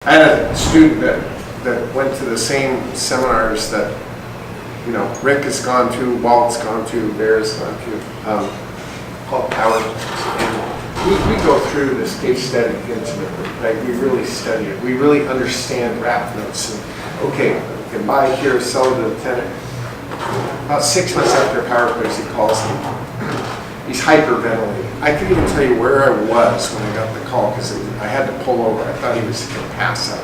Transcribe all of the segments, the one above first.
I had a student that went to the same seminars that, you know, Rick has gone to, Walt's gone to, Bear's gone to, called Power. And we go through this case study intimately, right? We really study it. We really understand wrap notes. And, okay, we can buy here, sell it to the tenant. About 6 months after Power close, he calls me. He's hyperventilating. I couldn't even tell you where I was when I got the call because I had to pull over. I thought he was going to pass out.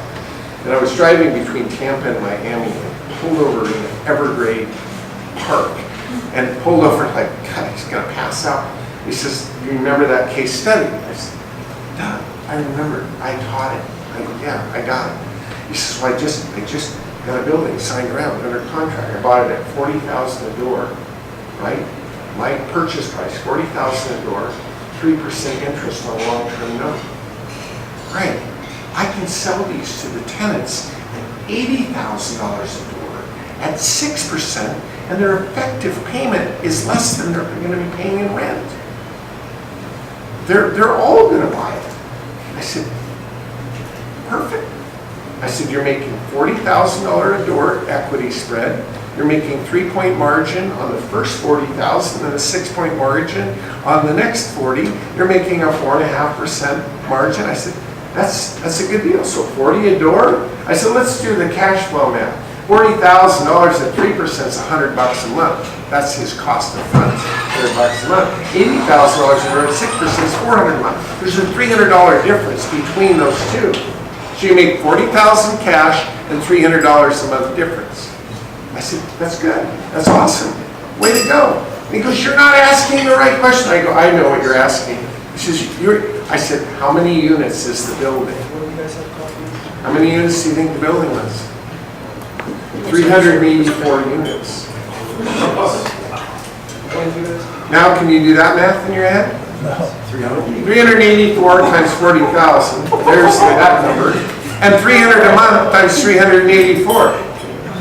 And I was driving between Tampa and Miami and pulled over in an Evergreen park and pulled over like, God, he's going to pass out. He says, you remember that case study? I said, Doug, I remember. I taught it. Yeah, I got it. He says, well, I just got a building signed around under contract. I bought it at $40,000 a door, right? My purchase price, $40,000 a door, 3% interest on a long-term note. Right. I can sell these to the tenants at $80,000 a door at 6%, and their effective payment is less than they're going to be paying in rent. They're all going to buy it. I said, perfect. I said, you're making $40,000 a door equity spread. You're making 3-point margin on the first $40,000 and a 6-point margin on the next 40. You're making a 4.5% margin. I said, that's a good deal. So 40 a door. I said, let's do the cash flow math. $40,000 at 3% is $100 a month. That's his cost of funds, $100 a month. $80,000 a door at 6% is $400 a month. There's a $300 difference between those two. So you make $40,000 cash and $300 a month difference. I said, that's good. That's awesome. Way to go. He goes, you're not asking the right question. I go, I know what you're asking. He says, I said, how many units is the building? How many units do you think the building was? 384 units. Now, can you do that math in your head? No. 384 times 40,000. There's that number. And 300 a month times 384.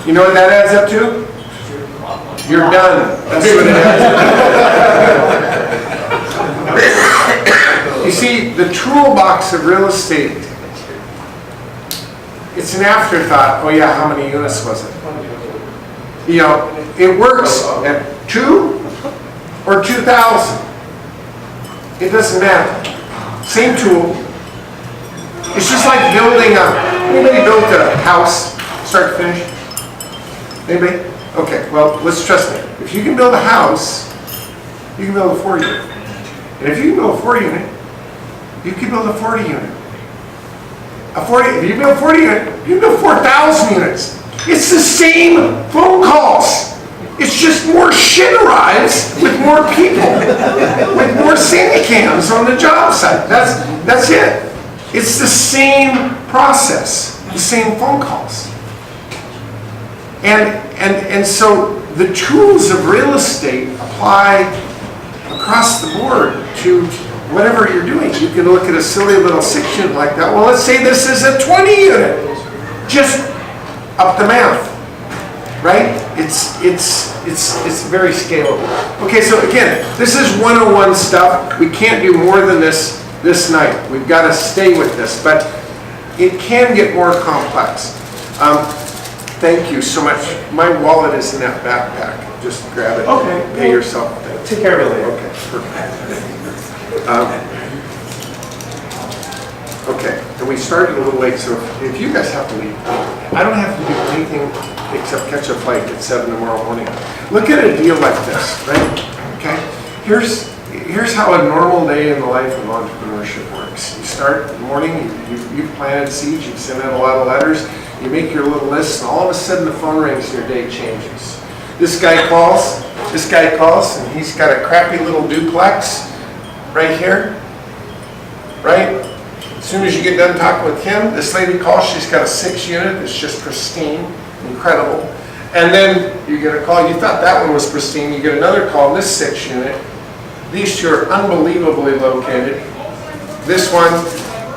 You know what that adds up to? You're done. That's what it adds up to. You see, the toolbox of real estate, it's an afterthought. Oh yeah, how many units was it? You know, it works at 2 or 2,000. It doesn't matter. Same tool. It's just like building anybody built a house, start to finish? Anybody? Okay, well, let's trust me. If you can build a house, you can build a 4-unit. And if you can build a 4-unit, you can build a 40-unit. If you build a 40-unit, you can build 4,000 units. It's the same phone calls. It's just more shit arrives with more people, with more Sandy cams on the job site. That's it. It's the same process, the same phone calls. And so the tools of real estate apply across the board to whatever you're doing. You can look at a silly little 6-unit like that. Well, let's say this is a 20-unit. Just up the math, right? It's very scalable. Okay, so again, this is 101 stuff. We can't do more than this night. We've got to stay with this, but it can get more complex. Thank you so much. My wallet is in that backpack. Just grab it. Okay. Pay yourself. Take care of it later. Okay, perfect. Okay, and we started a little late, so if you guys have to leave, I don't have to do anything except catch a flight at 7 tomorrow morning. Look at a deal like this, right? Okay, here's how a normal day in the life of entrepreneurship works. You start in the morning, you've planted seeds, you've sent out a lot of letters, you make your little list, and all of a sudden the phone rings and your day changes. This guy calls, and he's got a crappy little duplex right here, right? As soon as you get done talking with him, this lady calls, she's got a 6-unit that's just pristine, incredible. And then you get a call, you thought that one was pristine, you get another call, this 6-unit. These two are unbelievably located. This one,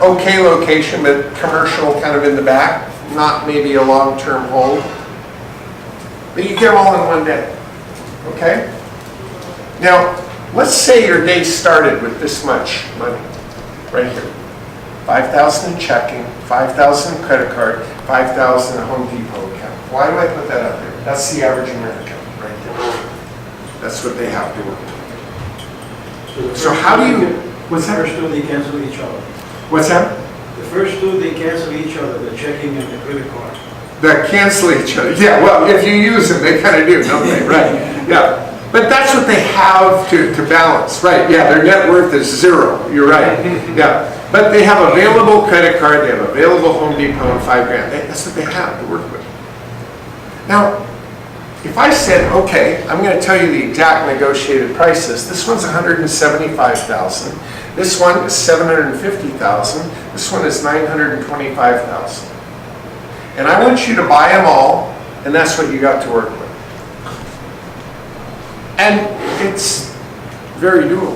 okay location, but commercial kind of in the back, not maybe a long-term hold. But you get them all in one day, okay? Now, let's say your day started with this much money, right here. 5,000 in checking, 5,000 in credit card, 5,000 in Home Depot account. Why do I put that up there? That's the average American right there. That's what they have to work with. So how do you, what's that? The first two, they cancel each other. What's that? The first two, they cancel each other, the checking and the credit card. That cancel each other. Yeah, well, if you use them, they kind of do, don't they? Right. Yeah. But that's what they have to balance. Right. Yeah, their net worth is zero. You're right. Yeah. But they have available credit card, they have available Home Depot and $5,000. That's what they have to work with. Now, if I said, okay, I'm going to tell you the exact negotiated prices. This one's $175,000. This one is $750,000. This one is $925,000. And I want you to buy them all, and that's what you got to work with. And it's very doable.